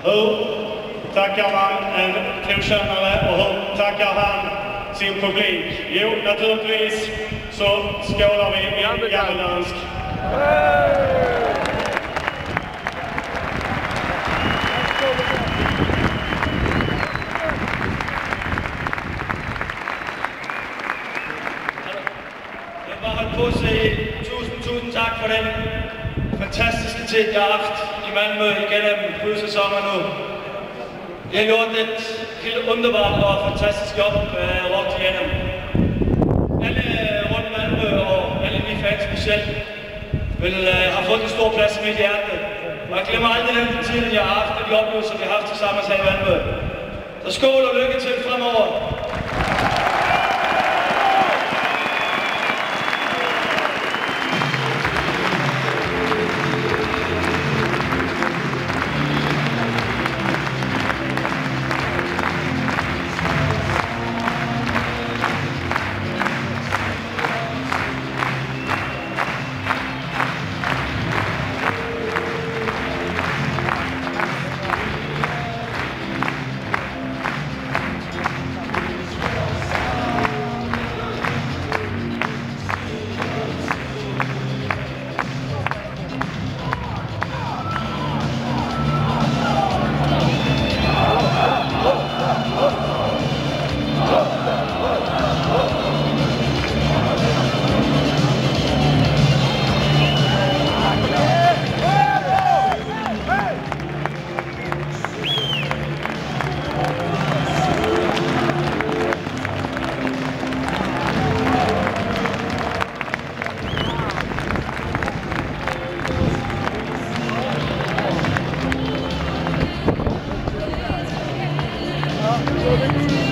Nu tackar man en trotjänare och hur tackar han sin publik? Jo, naturligtvis så skålar vi i gammeldansk. Jeg bare holdt på at sige tusind tak for den fantastiske tid, jeg har haft i Malmø igennem 7 sæsoner nu. Jeg har gjort et helt underbart og fantastisk job rundt igennem. Alle rundt Malmø og alle mine fans specielt har fået en stor plads i mit hjerte. Og jeg glemmer aldrig den tid, jeg har haft, og de oplevelser, vi har haft sammen her i Malmø. Så skål og lykke til fremover. Thank you.